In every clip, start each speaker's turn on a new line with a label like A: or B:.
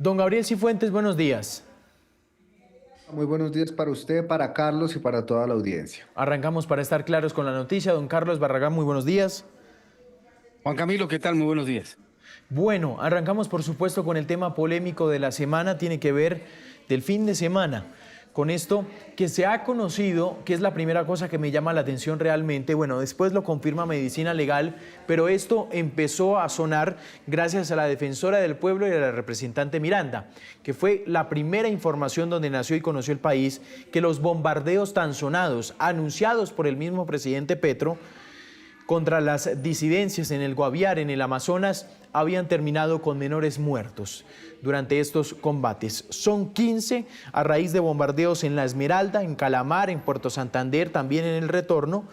A: Don Gabriel Cifuentes, buenos días.
B: Muy buenos días para usted, para Carlos y para toda la audiencia.
A: Arrancamos para estar claros con la noticia. Don Carlos Barragán, muy buenos días.
C: Juan Camilo, ¿qué tal? Muy buenos días.
A: Bueno, arrancamos por supuesto con el tema polémico de la semana, tiene que ver del fin de semana. Con esto que se ha conocido, que es la primera cosa que me llama la atención realmente, bueno, después lo confirma Medicina Legal, pero esto empezó a sonar gracias a la defensora del pueblo y a la representante Miranda, que fue la primera información donde nació y conoció el país, que los bombardeos tan sonados, anunciados por el mismo presidente Petro, contra las disidencias en el Guaviare, en el Amazonas, habían terminado con menores muertos durante estos combates. Son 15 a raíz de bombardeos en La Esmeralda, en Calamar, en Puerto Santander, también en el retorno.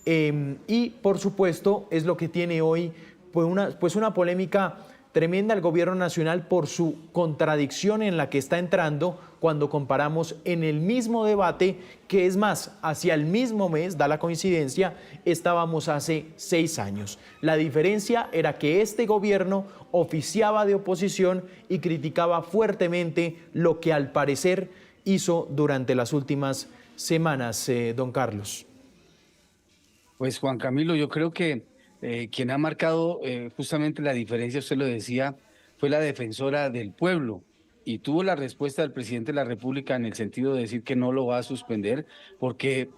A: Y por supuesto es lo que tiene hoy pues una polémica tremenda al gobierno nacional por su contradicción en la que está entrando cuando comparamos en el mismo debate, que es más, hacia el mismo mes, da la coincidencia, estábamos hace 6 años. La diferencia era que este gobierno oficiaba de oposición y criticaba fuertemente lo que al parecer hizo durante las últimas semanas, don Carlos.
C: Pues Juan Camilo, yo creo que quien ha marcado justamente la diferencia, usted lo decía, fue la defensora del pueblo y tuvo la respuesta del presidente de la República en el sentido de decir que no lo va a suspender, porque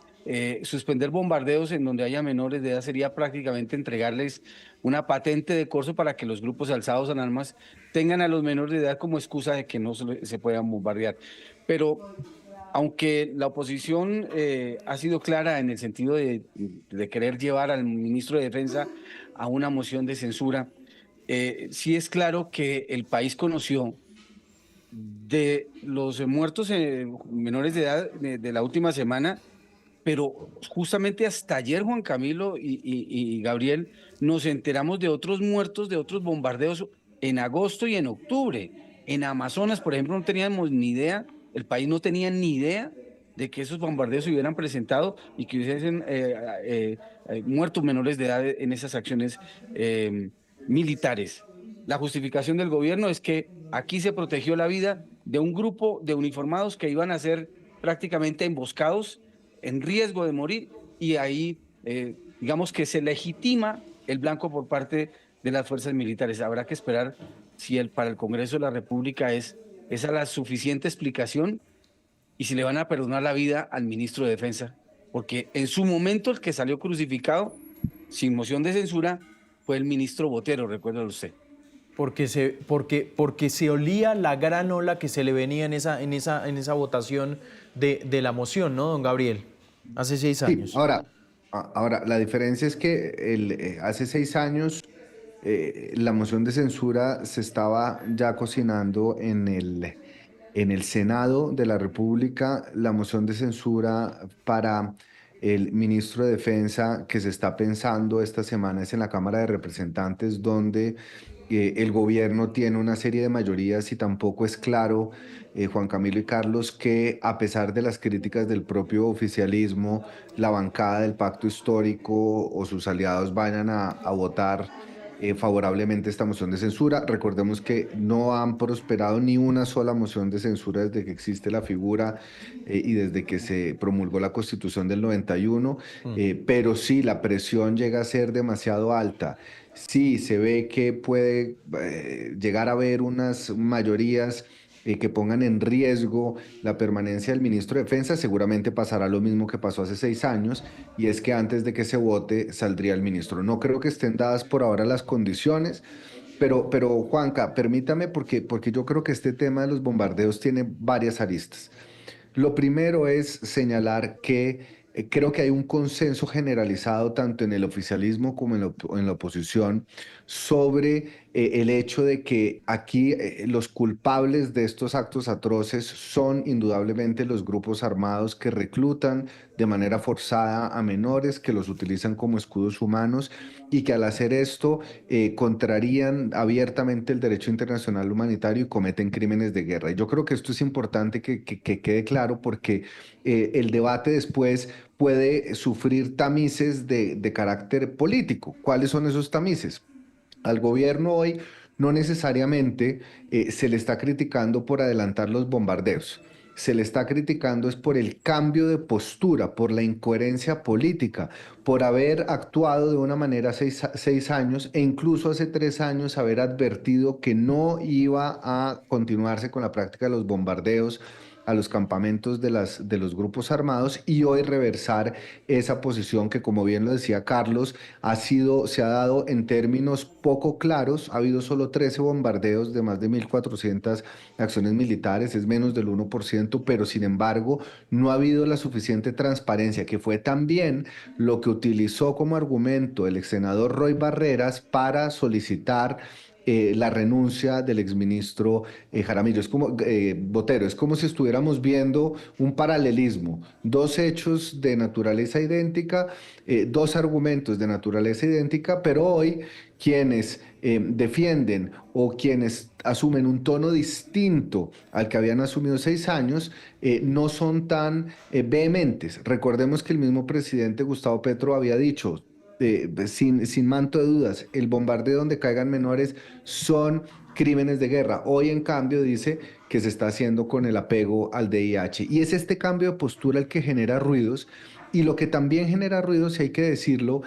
C: suspender bombardeos en donde haya menores de edad sería prácticamente entregarles una patente de corso para que los grupos alzados en armas tengan a los menores de edad como excusa de que no se puedan bombardear. Pero aunque la oposición ha sido clara en el sentido de querer llevar al ministro de Defensa a una moción de censura, sí es claro que el país conoció de los muertos menores de edad de la última semana, pero justamente hasta ayer, Juan Camilo y Gabriel, nos enteramos de otros muertos, de otros bombardeos en agosto y en octubre. En Amazonas, por ejemplo, no teníamos ni idea, el país no tenía ni idea de que esos bombardeos se hubieran presentado y que hubiesen muertos menores de edad en esas acciones militares. La justificación del gobierno es que aquí se protegió la vida de un grupo de uniformados que iban a ser prácticamente emboscados en riesgo de morir y ahí digamos que se legitima el blanco por parte de las fuerzas militares. Habrá que esperar si para el Congreso de la República es esa la suficiente explicación y si le van a perdonar la vida al ministro de Defensa, porque en su momento el que salió crucificado sin moción de censura fue el ministro Botero, recuérdalo usted.
A: Porque se olía la gran ola que se le venía en esa votación de la moción, ¿no, don Gabriel? Hace 6
B: Sí,
A: años.
B: ahora la diferencia es que hace 6 años la moción de censura se estaba ya cocinando en el Senado de la República, la moción de censura para el ministro de Defensa que se está pensando esta semana es en la Cámara de Representantes, donde el gobierno tiene una serie de mayorías y tampoco es claro, Juan Camilo y Carlos, que a pesar de las críticas del propio oficialismo, la bancada del pacto histórico o sus aliados vayan a votar favorablemente esta moción de censura. Recordemos que no han prosperado ni una sola moción de censura desde que existe la figura y desde que se promulgó la Constitución del 91, pero sí, la presión llega a ser demasiado alta. Sí, se ve que puede llegar a haber unas mayorías que pongan en riesgo la permanencia del ministro de Defensa. Seguramente pasará lo mismo que pasó hace 6 años, y es que antes de que se vote saldría el ministro. No creo que estén dadas por ahora las condiciones, pero Juanca, permítame porque yo creo que este tema de los bombardeos tiene varias aristas. Lo primero es señalar que creo que hay un consenso generalizado tanto en el oficialismo como en la oposición sobre el hecho de que aquí los culpables de estos actos atroces son indudablemente los grupos armados que reclutan de manera forzada a menores, que los utilizan como escudos humanos y que al hacer esto contrarían abiertamente el derecho internacional humanitario y cometen crímenes de guerra. Y yo creo que esto es importante que quede claro porque el debate después puede sufrir tamices de carácter político. ¿Cuáles son esos tamices? Al gobierno hoy no necesariamente se le está criticando por adelantar los bombardeos. Se le está criticando es por el cambio de postura, por la incoherencia política, por haber actuado de una manera 6 años e incluso hace 3 años haber advertido que no iba a continuarse con la práctica de los bombardeos a los campamentos de los grupos armados y hoy reversar esa posición que, como bien lo decía Carlos, se ha dado en términos poco claros. Ha habido solo 13 bombardeos de más de 1.400 acciones militares, es menos del 1%, pero sin embargo no ha habido la suficiente transparencia, que fue también lo que utilizó como argumento el ex senador Roy Barreras para solicitar la renuncia del exministro Jaramillo. Es como, Botero, es como si estuviéramos viendo un paralelismo, dos hechos de naturaleza idéntica, dos argumentos de naturaleza idéntica, pero hoy quienes defienden o quienes asumen un tono distinto al que habían asumido 6 años, no son tan vehementes. Recordemos que el mismo presidente Gustavo Petro había dicho, sin manto de dudas, el bombardeo donde caigan menores son crímenes de guerra. Hoy, en cambio, dice que se está haciendo con el apego al DIH. Y es este cambio de postura el que genera ruidos. Y lo que también genera ruidos, y hay que decirlo,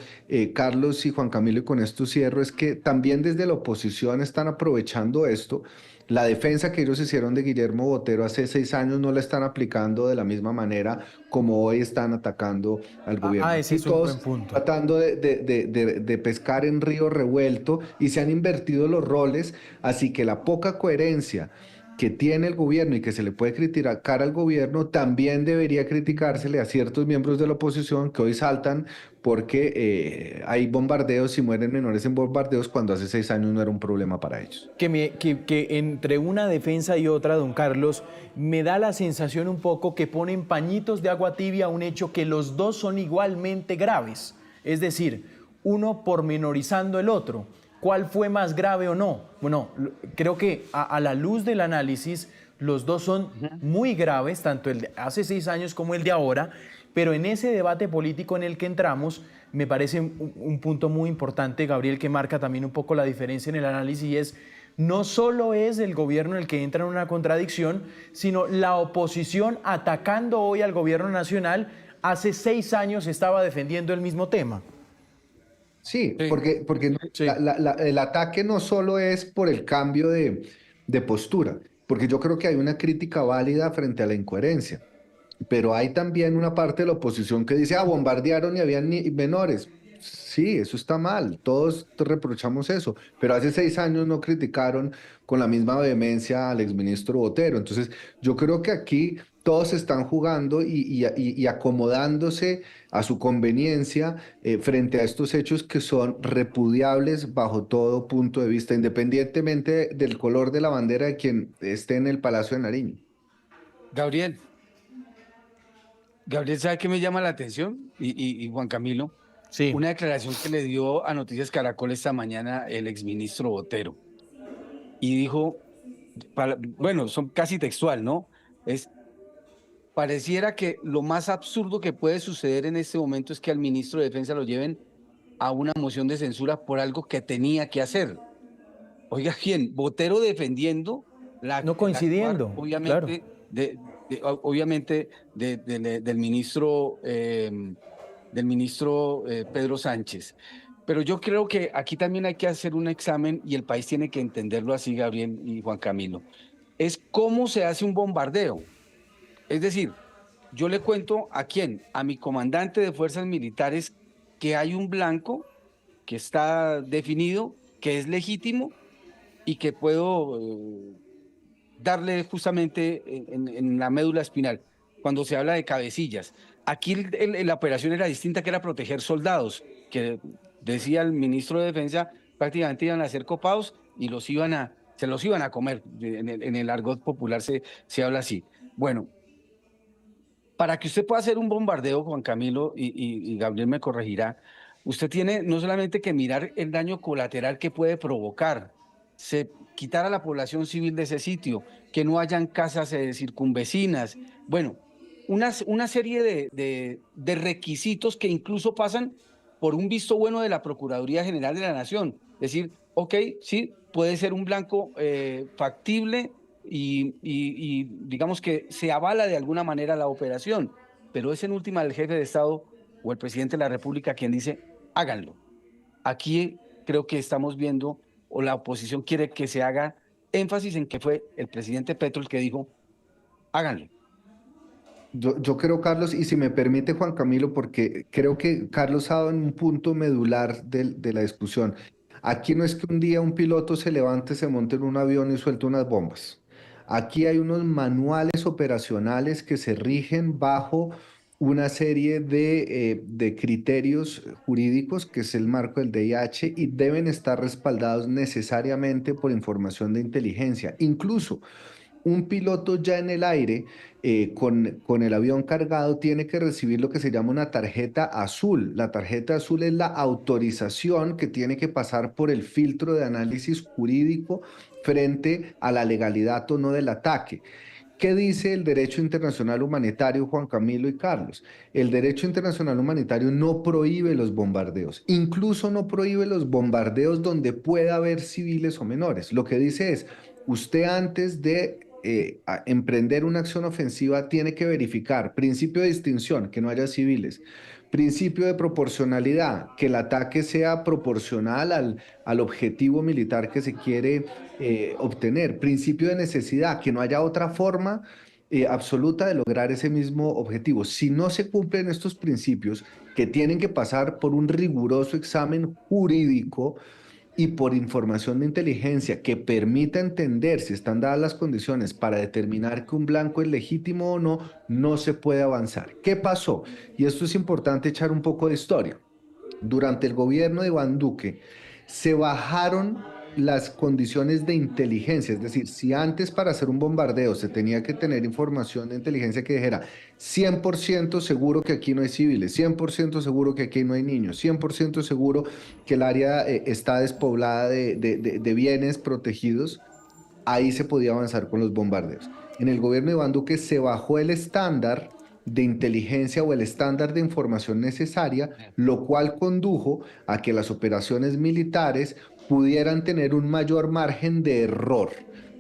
B: Carlos y Juan Camilo, y con esto cierro, es que también desde la oposición están aprovechando esto. La defensa que ellos hicieron de Guillermo Botero hace 6 años no la están aplicando de la misma manera como hoy están atacando al gobierno.
A: Ese
B: Y
A: es un buen
B: todos
A: punto.
B: tratando de pescar en río revuelto y se han invertido los roles, así que la poca coherencia que tiene el gobierno y que se le puede criticar al gobierno, también debería criticársele a ciertos miembros de la oposición que hoy saltan porque hay bombardeos y mueren menores en bombardeos cuando hace 6 años no era un problema para ellos.
A: Que entre una defensa y otra, don Carlos, me da la sensación un poco que ponen pañitos de agua tibia a un hecho que los dos son igualmente graves. Es decir, uno pormenorizando el otro. ¿Cuál fue más grave o no? Bueno, creo que a la luz del análisis, los dos son muy graves, tanto el de hace 6 años como el de ahora, pero en ese debate político en el que entramos, me parece un punto muy importante, Gabriel, que marca también un poco la diferencia en el análisis, y es, no solo es el gobierno el que entra en una contradicción, sino la oposición atacando hoy al gobierno nacional, hace 6 años estaba defendiendo el mismo tema.
B: Sí,
C: Sí.
B: porque
A: Sí.
B: el ataque no solo es por el cambio de postura, porque yo creo que hay una crítica válida frente a la incoherencia, pero hay también una parte de la oposición que dice, bombardearon y habían menores. Sí, eso está mal, todos reprochamos eso, pero hace 6 años no criticaron con la misma vehemencia al exministro Botero. Entonces, yo creo que aquí todos están jugando y acomodándose a su conveniencia frente a estos hechos que son repudiables bajo todo punto de vista, independientemente del color de la bandera de quien esté en el Palacio de Nariño.
C: Gabriel, Gabriel, ¿sabe qué me llama la atención? Y Juan Camilo,
A: Sí.
C: una declaración que le dio a Noticias Caracol esta mañana el exministro Botero. Y dijo, bueno, son casi textual, ¿no? Pareciera que lo más absurdo que puede suceder en este momento es que al ministro de Defensa lo lleven a una moción de censura por algo que tenía que hacer. Oiga, ¿quién? Botero defendiendo
A: No
C: el actuar,
A: coincidiendo, claro.
C: obviamente, obviamente del ministro Pedro Sánchez. Pero yo creo que aquí también hay que hacer un examen y el país tiene que entenderlo así, Gabriel y Juan Camilo. Es cómo se hace un bombardeo. Es decir, yo le cuento a quién, a mi comandante de fuerzas militares, que hay un blanco que está definido, que es legítimo y que puedo darle justamente en la médula espinal, cuando se habla de cabecillas. Aquí la operación era distinta, que era proteger soldados, que decía el ministro de Defensa, prácticamente iban a ser copados y se los iban a comer. En el argot popular se habla así. Bueno, para que usted pueda hacer un bombardeo, Juan Camilo, y Gabriel me corregirá, usted tiene no solamente que mirar el daño colateral que puede provocar, quitar a la población civil de ese sitio, que no hayan casas circunvecinas, bueno, una serie de requisitos que incluso pasan por un visto bueno de la Procuraduría General de la Nación. Decir, ok, sí, puede ser un blanco factible y digamos que se avala de alguna manera la operación, pero es en última el jefe de Estado o el presidente de la República quien dice, háganlo. Aquí creo que estamos viendo, o la oposición quiere que se haga énfasis en que fue el presidente Petro el que dijo, háganlo.
B: Yo creo, Carlos, y si me permite, Juan Camilo, porque creo que Carlos ha dado en un punto medular de la discusión. Aquí no es que un día un piloto se levante, se monte en un avión y suelte unas bombas. Aquí hay unos manuales operacionales que se rigen bajo una serie de criterios jurídicos, que es el marco del DIH, y deben estar respaldados necesariamente por información de inteligencia. Incluso un piloto ya en el aire, con el avión cargado, tiene que recibir lo que se llama una tarjeta azul. La tarjeta azul es la autorización que tiene que pasar por el filtro de análisis jurídico frente a la legalidad o no del ataque. ¿Qué dice el derecho internacional humanitario, Juan Camilo y Carlos? El derecho internacional humanitario no prohíbe los bombardeos, incluso no prohíbe los bombardeos donde pueda haber civiles o menores. Lo que dice es, usted antes de emprender una acción ofensiva tiene que verificar principio de distinción, que no haya civiles, principio de proporcionalidad, que el ataque sea proporcional al objetivo militar que se quiere obtener, principio de necesidad, que no haya otra forma absoluta de lograr ese mismo objetivo. Si no se cumplen estos principios, que tienen que pasar por un riguroso examen jurídico, y por información de inteligencia que permita entender si están dadas las condiciones para determinar que un blanco es legítimo o no, no se puede avanzar. ¿Qué pasó? Y esto es importante echar un poco de historia. Durante el gobierno de Iván Duque se bajaron las condiciones de inteligencia, es decir, si antes para hacer un bombardeo se tenía que tener información de inteligencia que dijera 100% seguro que aquí no hay civiles, 100% seguro que aquí no hay niños, 100% seguro que el área está despoblada de bienes protegidos, ahí se podía avanzar con los bombardeos. En el gobierno de Iván Duque se bajó el estándar de inteligencia o el estándar de información necesaria, lo cual condujo a que las operaciones militares pudieran tener un mayor margen de error.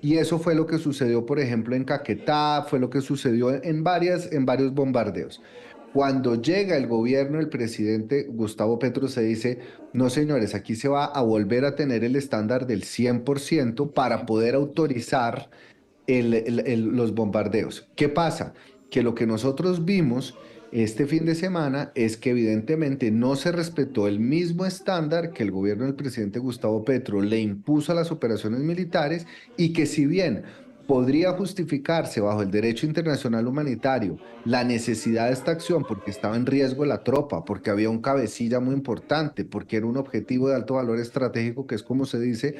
B: Y eso fue lo que sucedió, por ejemplo, en Caquetá, fue lo que sucedió en varios bombardeos. Cuando llega el gobierno, el presidente Gustavo Petro se dice, no señores, aquí se va a volver a tener el estándar del 100% para poder autorizar los bombardeos. ¿Qué pasa? Que lo que nosotros vimos este fin de semana es que evidentemente no se respetó el mismo estándar que el gobierno del presidente Gustavo Petro le impuso a las operaciones militares y que si bien podría justificarse bajo el derecho internacional humanitario la necesidad de esta acción porque estaba en riesgo la tropa, porque había un cabecilla muy importante, porque era un objetivo de alto valor estratégico, que es como se dice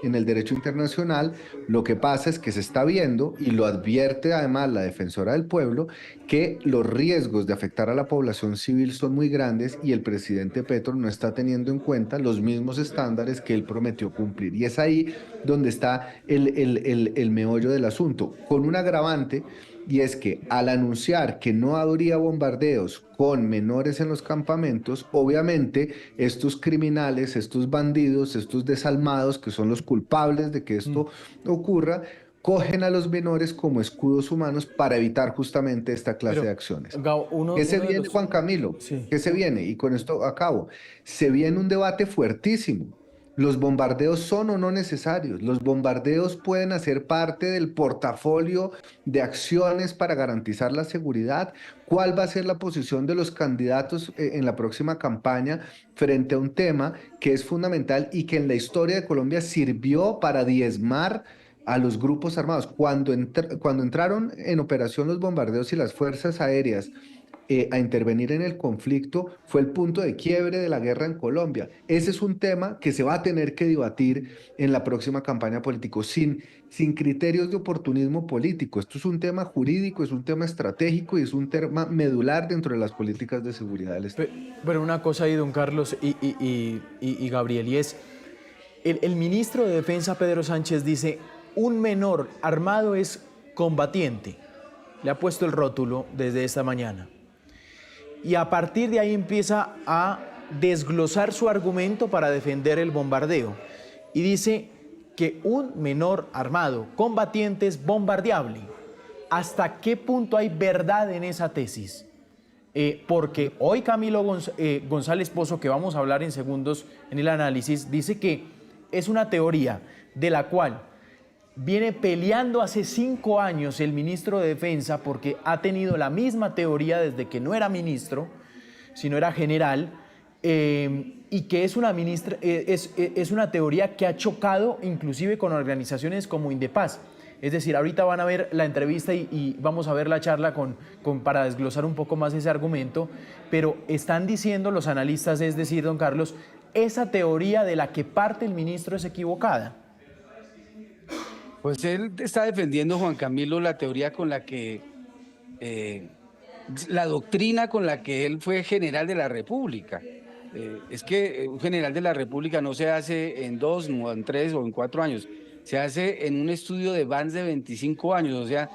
B: en el derecho internacional, lo que pasa es que se está viendo, y lo advierte además la defensora del pueblo, que los riesgos de afectar a la población civil son muy grandes y el presidente Petro no está teniendo en cuenta los mismos estándares que él prometió cumplir. Y es ahí donde está el meollo del asunto, con un agravante, y es que al anunciar que no habría bombardeos con menores en los campamentos, obviamente estos criminales, estos bandidos, estos desalmados, que son los culpables de que esto ocurra, cogen a los menores como escudos humanos para evitar justamente esta clase
A: Pero,
B: de acciones.
A: Gao,
B: ¿Qué se
A: uno de
B: viene,
A: los...
B: Juan Camilo?
A: Sí.
B: ¿Qué se viene? Y con esto acabo. Se viene un debate fuertísimo. ¿Los bombardeos son o no necesarios? ¿Los bombardeos pueden hacer parte del portafolio de acciones para garantizar la seguridad? ¿Cuál va a ser la posición de los candidatos en la próxima campaña frente a un tema que es fundamental y que en la historia de Colombia sirvió para diezmar a los grupos armados? Cuando entraron en operación los bombardeos y las fuerzas aéreas a intervenir en el conflicto, fue el punto de quiebre de la guerra en Colombia. Ese es un tema que se va a tener que debatir en la próxima campaña política, sin criterios de oportunismo político. Esto es un tema jurídico, es un tema estratégico y es un tema medular dentro de las políticas de seguridad del Estado.
A: Pero una cosa ahí, don Carlos y Gabriel, y es, el ministro de Defensa, Pedro Sánchez, dice, un menor armado es combatiente. Le ha puesto el rótulo desde esta mañana. Y a partir de ahí empieza a desglosar su argumento para defender el bombardeo y dice que un menor armado combatiente es bombardeable. ¿Hasta qué punto hay verdad en esa tesis? Porque hoy Camilo González Pozo, que vamos a hablar en segundos en el análisis, dice que es una teoría de la cual viene peleando hace 5 años el ministro de Defensa, porque ha tenido la misma teoría desde que no era ministro, sino era general, y que es una teoría que ha chocado inclusive con organizaciones como Indepaz. Es decir, ahorita van a ver la entrevista y vamos a ver la charla para desglosar un poco más ese argumento, pero están diciendo los analistas, es decir, don Carlos, esa teoría de la que parte el ministro es equivocada.
C: Pues él está defendiendo, Juan Camilo, la teoría con la que, la doctrina con la que él fue general de la República. Es que un general de la República no se hace en 2, no en 3 o en 4 años, se hace en un estudio de más de 25 años, o sea,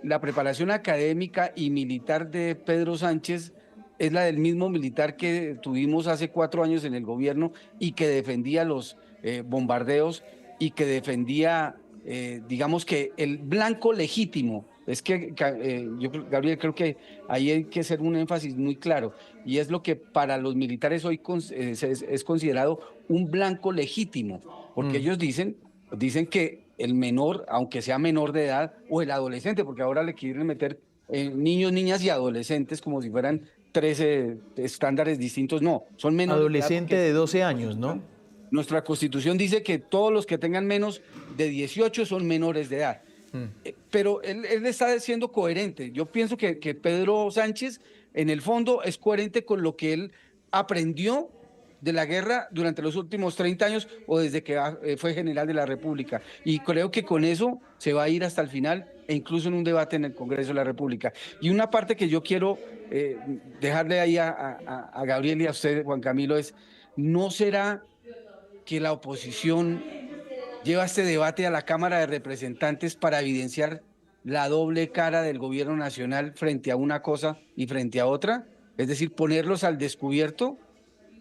C: la preparación académica y militar de Pedro Sánchez es la del mismo militar que tuvimos hace 4 años en el gobierno y que defendía los bombardeos y que defendía, digamos que el blanco legítimo. Es que, Gabriel, creo que ahí hay que hacer un énfasis muy claro, y es lo que para los militares hoy es considerado un blanco legítimo, porque ellos dicen que el menor, aunque sea menor de edad, o el adolescente, porque ahora le quieren meter niños, niñas y adolescentes como si fueran 13 estándares distintos, no, son menores
A: Adolescente de 12 años, ¿no?
C: Nuestra Constitución dice que todos los que tengan menos de 18 son menores de edad. Pero él está siendo coherente. Yo pienso que Pedro Sánchez, en el fondo, es coherente con lo que él aprendió de la guerra durante los últimos 30 años o desde que fue general de la República. Y creo que con eso se va a ir hasta el final e incluso en un debate en el Congreso de la República. Y una parte que yo quiero dejarle ahí a Gabriel y a usted, Juan Camilo, es: ¿no será que la oposición lleva este debate a la Cámara de Representantes para evidenciar la doble cara del gobierno nacional frente a una cosa y frente a otra? Es decir, ponerlos al descubierto,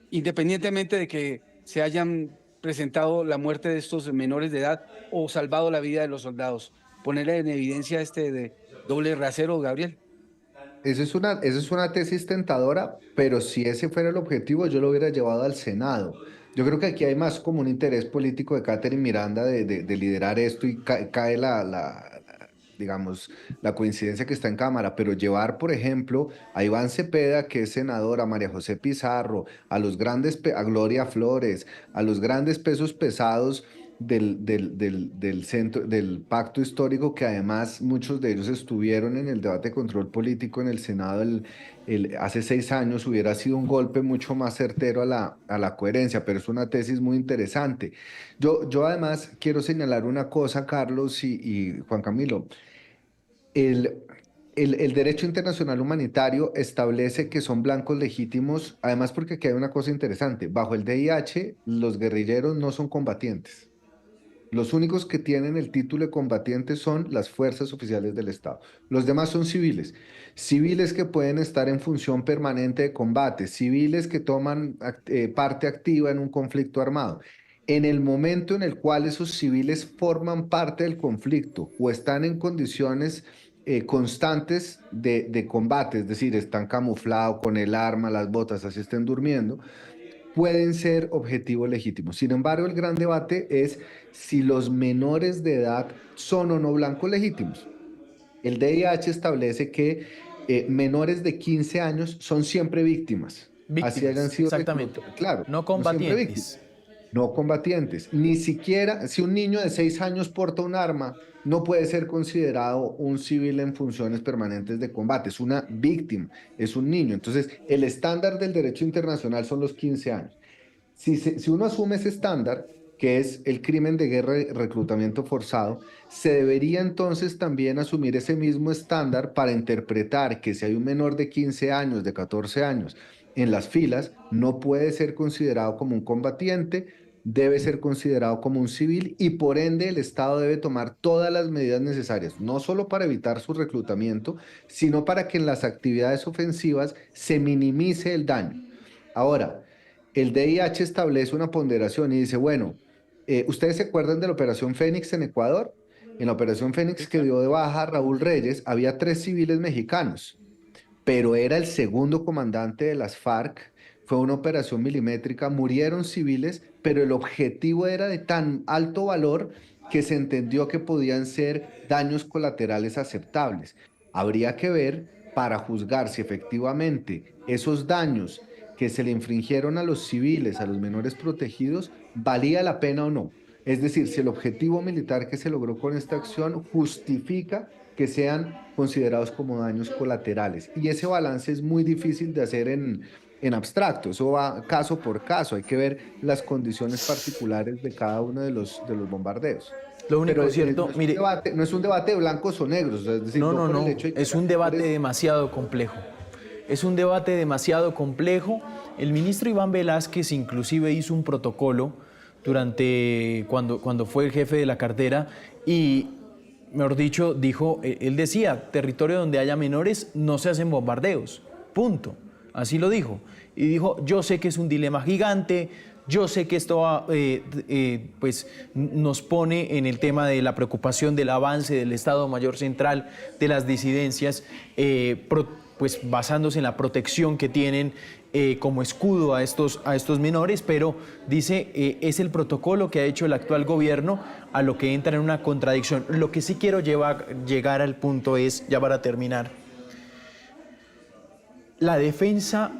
C: independientemente de que se hayan presentado la muerte de estos menores de edad o salvado la vida de los soldados. Poner en evidencia este de doble rasero, Gabriel.
B: Esa es una tesis tentadora, pero si ese fuera el objetivo, yo lo hubiera llevado al Senado. Yo creo que aquí hay más como un interés político de Catherine Miranda de liderar esto y cae digamos, la coincidencia que está en Cámara, pero llevar, por ejemplo, a Iván Cepeda, que es senador, a María José Pizarro, a Gloria Flores, a los grandes pesos pesados del centro, del pacto histórico, que además muchos de ellos estuvieron en el debate de control político en el Senado hace 6 años, hubiera sido un golpe mucho más certero a la coherencia, pero es una tesis muy interesante. Yo además quiero señalar una cosa, Carlos y Juan Camilo. El, el derecho internacional humanitario establece que son blancos legítimos, además porque aquí hay una cosa interesante. Bajo el DIH, los guerrilleros no son combatientes. Los únicos que tienen el título de combatiente son las fuerzas oficiales del Estado. Los demás son civiles. Civiles que pueden estar en función permanente de combate, civiles que toman parte activa en un conflicto armado. En el momento en el cual esos civiles forman parte del conflicto o están en condiciones constantes de combate, es decir, están camuflados con el arma, las botas, así estén durmiendo, pueden ser objetivos legítimos. Sin embargo, el gran debate es si los menores de edad son o no blancos legítimos. El DIH establece que menores de 15 años son siempre víctimas. Así hayan
A: Víctimas,
B: sido
A: exactamente.
B: claro,
A: No
B: son siempre víctimas.
A: combatientes.
B: No combatientes. Ni siquiera si un niño de 6 años porta un arma, no puede ser considerado un civil en funciones permanentes de combate. Es una víctima, es un niño. Entonces, el estándar del derecho internacional son los 15 años. Si uno asume ese estándar, que es el crimen de guerra y reclutamiento forzado, se debería entonces también asumir ese mismo estándar para interpretar que si hay un menor de 15 años, de 14 años, en las filas, no puede ser considerado como un combatiente, debe ser considerado como un civil y por ende el Estado debe tomar todas las medidas necesarias, no solo para evitar su reclutamiento, sino para que en las actividades ofensivas se minimice el daño. Ahora, el DIH establece una ponderación y dice, bueno, ¿ustedes se acuerdan de la Operación Fénix en Ecuador? En la Operación
C: Sí,
B: Fénix que
C: claro.
B: dio de baja a Raúl Reyes, había 3 civiles mexicanos, pero era el segundo comandante de las FARC. Fue una operación milimétrica, murieron civiles, pero el objetivo era de tan alto valor que se entendió que podían ser daños colaterales aceptables. Habría que ver para juzgar si efectivamente esos daños que se le infringieron a los civiles, a los menores protegidos, valía la pena o no. Es decir, si el objetivo militar que se logró con esta acción justifica que sean considerados como daños colaterales. Y ese balance es muy difícil de hacer en abstracto, eso va caso por caso, hay que ver las condiciones particulares de cada uno de los bombardeos.
A: Lo
B: Pero
A: único cierto,
B: no es un
A: mire,
B: debate, no es un debate de blancos o negros, es decir,
A: no,
B: no
A: no,
B: por el
A: no,
B: hecho de que
A: es
B: hayan
A: un debate
B: mejores.
A: demasiado complejo. Es un debate demasiado complejo. El ministro Iván Velázquez inclusive hizo un protocolo durante cuando fue el jefe de la cartera y, mejor dicho, dijo, él decía, territorio donde haya menores no se hacen bombardeos, punto. Así lo dijo. Y dijo, yo sé que es un dilema gigante, yo sé que esto pues, nos pone en el tema de la preocupación del avance del Estado Mayor Central, de las disidencias, pues basándose en la protección que tienen como escudo a estos menores, pero dice, es el protocolo que ha hecho el actual gobierno a lo que entra en una contradicción. Lo que sí quiero llegar al punto es, ya para terminar, la defensa,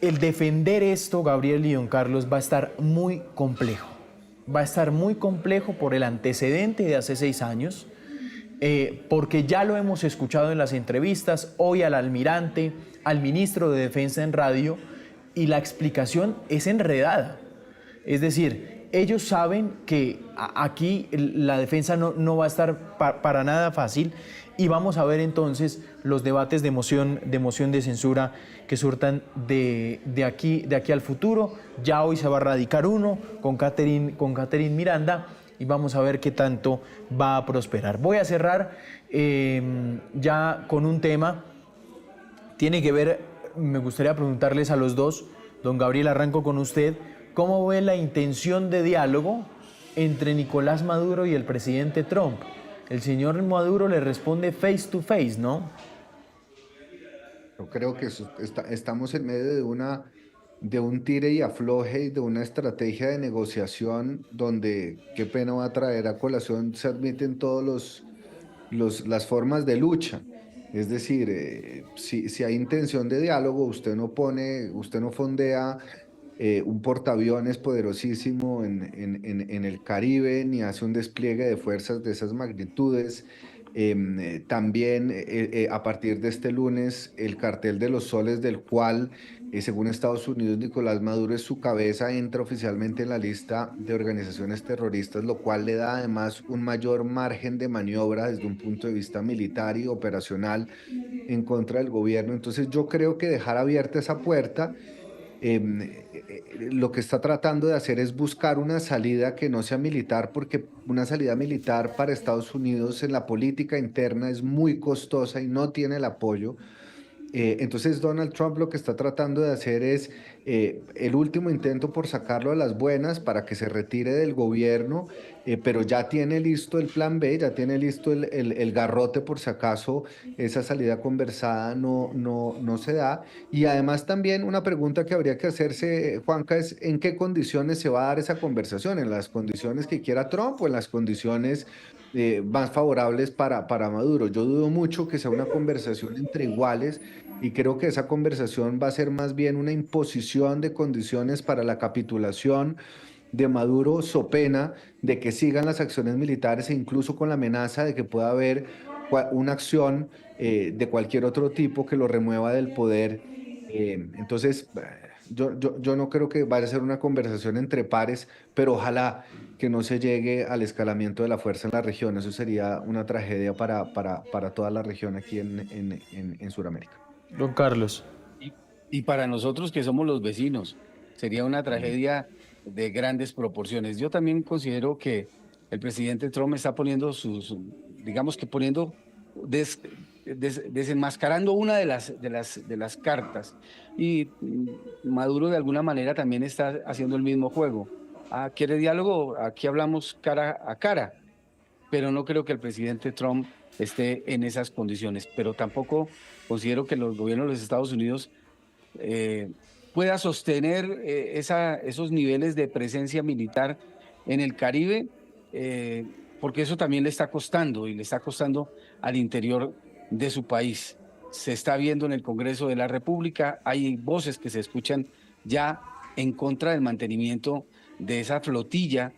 A: el defender esto, Gabriel y don Carlos, va a estar muy complejo. Va a estar muy complejo por el antecedente de hace 6 años, porque ya lo hemos escuchado en las entrevistas, hoy al almirante, al ministro de Defensa en radio, y la explicación es enredada. Es decir, ellos saben que aquí la defensa no va a estar para nada fácil y vamos a ver entonces los debates de moción de censura que surtan de aquí al futuro. Ya hoy se va a radicar uno con Catherine Miranda y vamos a ver qué tanto va a prosperar. Voy a cerrar ya con un tema, tiene que ver, me gustaría preguntarles a los dos, don Gabriel, arranco con usted, ¿cómo ve la intención de diálogo entre Nicolás Maduro y el presidente Trump? El señor Maduro le responde face to face, ¿no?
B: Yo creo que estamos en medio de un tire y afloje y de una estrategia de negociación donde, qué pena va a traer a colación, se admiten todos las formas de lucha. Es decir, si hay intención de diálogo, usted no fondea un portaaviones poderosísimo en el Caribe, ni hace un despliegue de fuerzas de esas magnitudes. También a partir de este lunes, el cartel de los soles, del cual, según Estados Unidos, Nicolás Maduro es su cabeza, entra oficialmente en la lista de organizaciones terroristas, lo cual le da además un mayor margen de maniobra desde un punto de vista militar y operacional en contra del gobierno. Entonces yo creo que dejar abierta esa puerta, lo que está tratando de hacer es buscar una salida que no sea militar, porque una salida militar para Estados Unidos en la política interna es muy costosa y no tiene el apoyo. Entonces Donald Trump lo que está tratando de hacer es el último intento por sacarlo a las buenas para que se retire del gobierno, pero ya tiene listo el plan B, ya tiene listo el garrote por si acaso esa salida conversada no se da. Y además también una pregunta que habría que hacerse, Juanca, es ¿en qué condiciones se va a dar esa conversación? ¿En las condiciones que quiera Trump o en las condiciones más favorables para Maduro? Yo dudo mucho que sea una conversación entre iguales y creo que esa conversación va a ser más bien una imposición de condiciones para la capitulación de Maduro, so pena de que sigan las acciones militares e incluso con la amenaza de que pueda haber una acción de cualquier otro tipo que lo remueva del poder. Entonces, yo no creo que vaya a ser una conversación entre pares, pero ojalá que no se llegue al escalamiento de la fuerza en la región. Eso sería una tragedia para toda la región aquí en Sudamérica.
A: Don Carlos.
C: Y, y para nosotros que somos los vecinos, sería una tragedia de grandes proporciones. Yo también considero que el presidente Trump está poniendo digamos que poniendo desenmascarando una de las cartas. Y Maduro de alguna manera también está haciendo el mismo juego. Ah, ¿quiere diálogo? Aquí hablamos cara a cara, pero no creo que el presidente Trump esté en esas condiciones. Pero tampoco considero que los gobiernos de los Estados Unidos pueda sostener esos niveles de presencia militar en el Caribe, porque eso también le está costando, y le está costando al interior de su país. Se está viendo en el Congreso de la República, hay voces que se escuchan ya en contra del mantenimiento de esa flotilla,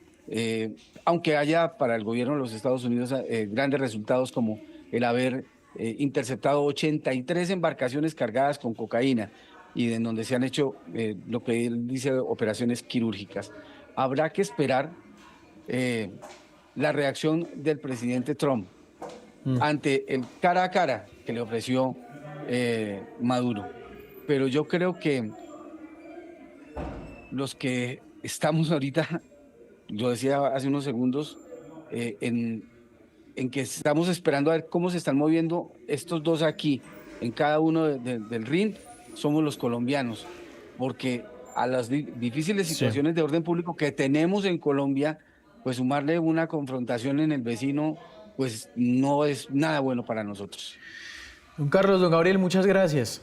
C: aunque haya para el gobierno de los Estados Unidos grandes resultados como el haber interceptado 83 embarcaciones cargadas con cocaína y en donde se han hecho lo que él dice operaciones quirúrgicas. Habrá que esperar la reacción del presidente Trump ante el cara a cara que le ofreció Maduro. Pero yo creo que los que estamos ahorita, yo decía hace unos segundos, en que estamos esperando a ver cómo se están moviendo estos dos aquí, en cada uno del ring, somos los colombianos, porque a las difíciles situaciones de orden público que tenemos en Colombia, pues sumarle una confrontación en el vecino, pues no es nada bueno para nosotros.
A: Don Carlos, don Gabriel, muchas gracias.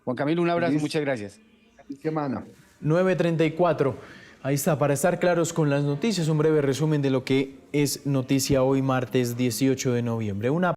C: Juan Camilo, un abrazo, muchas gracias.
B: Feliz semana.
A: 9:34. Ahí está, para estar claros con las noticias, un breve resumen de lo que es noticia hoy, martes 18 de noviembre.